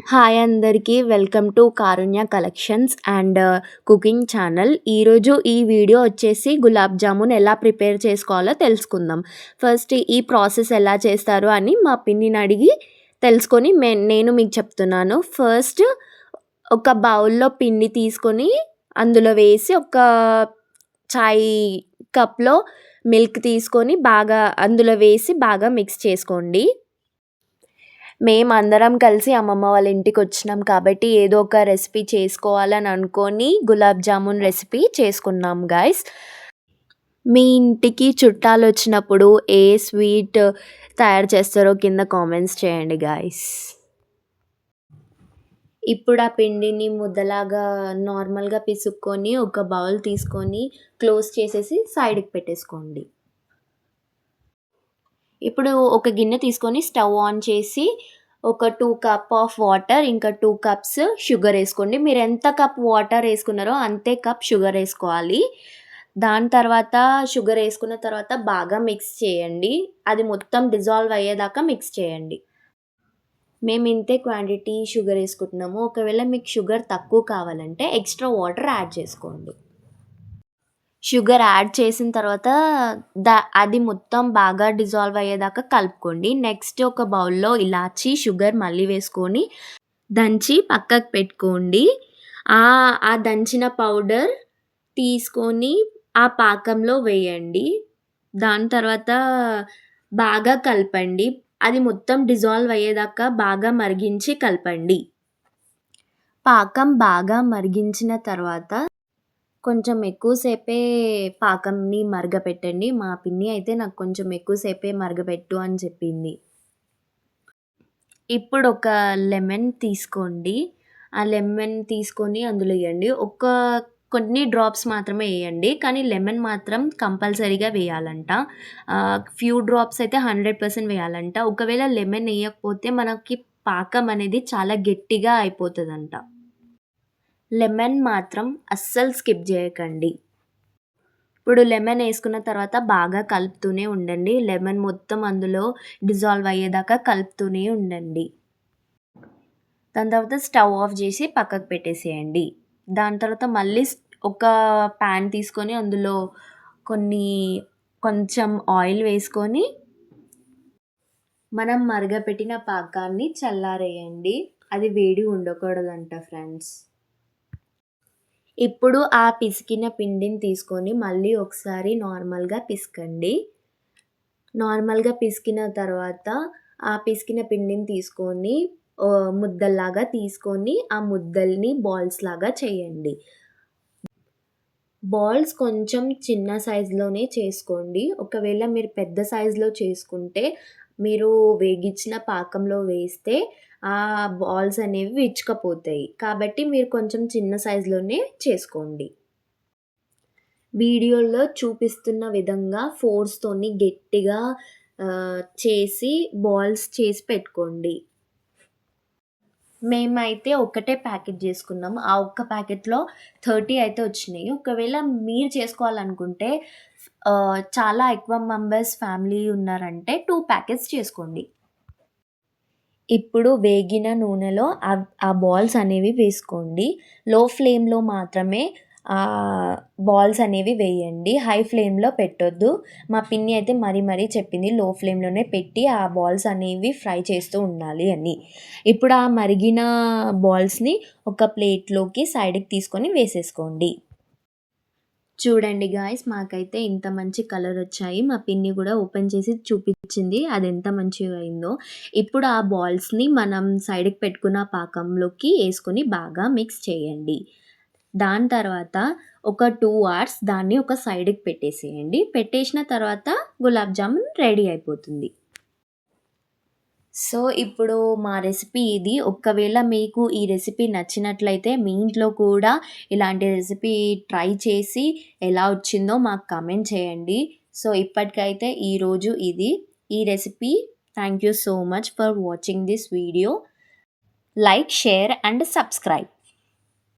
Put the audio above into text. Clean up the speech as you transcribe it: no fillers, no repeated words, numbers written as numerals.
Hi అందరికీ welcome to Karunya collections and cooking channel. ఈరోజు ఈ వీడియో వచ్చేసి గులాబ్ జామున్ ఎలా ప్రిపేర్ చేసుకోవాలో తెలుసుకుందాం. ఫస్ట్ ఈ ప్రాసెస్ ఎలా చేస్తారు అని మా పిన్నిని అడిగి తెలుసుకొని నేను మీకు చెప్తున్నాను. ఫస్ట్ ఒక బౌల్లో పిండి తీసుకొని అందులో వేసి ఒక చాయ్ కప్లో మిల్క్ తీసుకొని అందులో వేసి బాగా మిక్స్ చేసుకోండి. మేమందరం కలిసి అమ్మమ్మ వాళ్ళ ఇంటికొచ్చినాం కాబట్టి ఏదో ఒక రెసిపీ చేసుకోవాలని అనుకోని గులాబ్ జామున్ రెసిపీ చేసుకున్నాం గైస్. మీ ఇంటికి చుట్టాలొచ్చినప్పుడు ఏ స్వీట్ తయారు చేస్తారో కింద కామెంట్స్ చేయండి గైస్. ఇప్పుడు ఆ పిండిని ముద్దలాగా నార్మల్‌గా పిసుక్కొని ఒక బౌల్ తీసుకొని క్లోజ్ చేసేసి సైడ్‌కి పెట్టేసుకోండి. ఇప్పుడు ఒక గిన్నె తీసుకొని స్టవ్ ఆన్ చేసి ఒక 2 కప్ ఆఫ్ వాటర్ ఇంకా 2 కప్స్ షుగర్ వేసుకోండి. మీరు ఎంత కప్ వాటర్ వేసుకున్నారో అంతే కప్ షుగర్ వేసుకోవాలి. దాని తర్వాత షుగర్ వేసుకున్న తర్వాత బాగా మిక్స్ చేయండి. అది మొత్తం డిజాల్వ్ అయ్యేదాకా మిక్స్ చేయండి. మేము ఇంతే క్వాంటిటీ షుగర్ వేసుకుంటున్నాము. ఒకవేళ మీకు షుగర్ తక్కువ కావాలంటే ఎక్స్ట్రా వాటర్ యాడ్ చేసుకోండి. షుగర్ యాడ్ చేసిన తర్వాత అది మొత్తం బాగా డిజాల్వ్ అయ్యేదాకా కలుపుకోండి. నెక్స్ట్ ఒక బౌల్‌లో ఇలాచీ, షుగర్ మళ్ళీ వేసుకొని దంచి పక్కకు పెట్టుకోండి. ఆ దంచిన పౌడర్ తీసుకొని ఆ పాకంలో వేయండి. దాని తర్వాత బాగా కలపండి. అది మొత్తం డిజాల్వ్ అయ్యేదాకా బాగా మరిగించి కలపండి. పాకం బాగా మరిగించిన తర్వాత కొంచెం ఎక్కువ సేపే పాకంని మరగపెట్టండి. మా పిన్ని అయితే నాకు కొంచెం ఎక్కువ సేపే మరగపెట్టు అని చెప్పింది. ఇప్పుడు ఒక లెమన్ తీసుకోండి. ఆ లెమన్ తీసుకొని అందులో ఎయ్యండి. కొన్ని డ్రాప్స్ మాత్రమే ఎయ్యండి. కానీ లెమన్ మాత్రం కంపల్సరీగా వేయాలంట. ఫ్యూ డ్రాప్స్ అయితే 100% వేయాలంట. ఒకవేళ లెమన్ ఎయ్యకపోతే మనకి పాకం అనేది చాలా గట్టిగా అయిపోతదంట. లెమన్ మాత్రం అస్సలు స్కిప్ చేయకండి. ఇప్పుడు లెమన్ వేసుకున్న తర్వాత బాగా కలుపుతూనే ఉండండి. లెమన్ మొత్తం అందులో డిజాల్వ్ అయ్యేదాకా కలుపుతూనే ఉండండి. దాని తర్వాత స్టవ్ ఆఫ్ చేసి పక్కకు పెట్టేసేయండి. దాని తర్వాత మళ్ళీ ఒక ప్యాన్ తీసుకొని అందులో కొంచెం ఆయిల్ వేసుకొని మనం మరగపెట్టిన పాకాన్ని చల్లారేయండి. అది వేడి ఉండకూడదంట ఫ్రెండ్స్. ఇప్పుడు ఆ పిసికిన పిండిని తీసుకొని మళ్ళీ ఒకసారి నార్మల్‌గా పిసకండి. నార్మల్‌గా పిసికిన తర్వాత ఆ పిసికిన పిండిని తీసుకొని ముద్దల్లాగా తీసుకొని ఆ ముద్దల్ని బాల్స్‌లాగా చేయండి. బాల్స్ కొంచెం చిన్న సైజులోనే చేసుకోండి. ఒకవేళ మీరు పెద్ద సైజులో చేసుకుంటే మీరు వేగించిన పాకంలో వేస్తే ఆ బాల్స్ అనేవి విచ్చుకపోతాయి. కాబట్టి మీరు కొంచెం చిన్న సైజులోనే చేసుకోండి. వీడియోలో చూపిస్తున్న విధంగా ఫోర్స్‌తోని గట్టిగా చేసి బాల్స్ చేసి పెట్టుకోండి. మేమైతే ఒకటే ప్యాకెట్ చేసుకున్నాం. ఆ ఒక్క ప్యాకెట్‌లో 30 అయితే వచ్చినాయి. ఒకవేళ మీరు చేసుకోవాలనుకుంటే చాలా ఎక్కువ మెంబర్స్ ఫ్యామిలీ ఉన్నారంటే 2 ప్యాకెట్స్ చేసుకోండి. ఇప్పుడు వేగిన నూనెలో ఆ బాల్స్ అనేవి వేసుకోండి. లో ఫ్లేమ్‌లో మాత్రమే బాల్స్ అనేవి వేయండి. హై ఫ్లేమ్‌లో పెట్టొద్దు. మా పిన్ని అయితే మరీ చెప్పింది లో ఫ్లేమ్‌లోనే పెట్టి ఆ బాల్స్ అనేవి ఫ్రై చేస్తూ ఉండాలి అని. ఇప్పుడు ఆ మరిగిన బాల్స్‌ని ఒక ప్లేట్‌లోకి సైడ్‌కి తీసుకొని వేసేసుకోండి. చూడండి గాయ్స్, మాకైతే ఇంత మంచి కలర్ వచ్చాయి. మా పిన్ని కూడా ఓపెన్ చేసి చూపించింది అది ఎంత మంచిగా అయిందో. ఇప్పుడు ఆ బాల్స్‌ని మనం సైడ్‌కి పెట్టుకున్న పాకంలోకి వేసుకొని బాగా మిక్స్ చేయండి. దాని తర్వాత ఒక 2 అవర్స్ దాన్ని ఒక సైడ్‌కి పెట్టేసేయండి. పెట్టేసిన తర్వాత గులాబ్ జామున్ రెడీ అయిపోతుంది. సో, ఇప్పుడు మా రెసిపీ ఇది. ఒకవేళ మీకు ఈ రెసిపీ నచ్చినట్లయితే మీ ఇంట్లో కూడా ఇలాంటి రెసిపీ ట్రై చేసి ఎలా వచ్చిందో మాకు కామెంట్ చేయండి. సో, ఇప్పటికైతే ఈరోజు ఇది. ఈ recipe. Thank you so much for watching this video. Like, share and subscribe.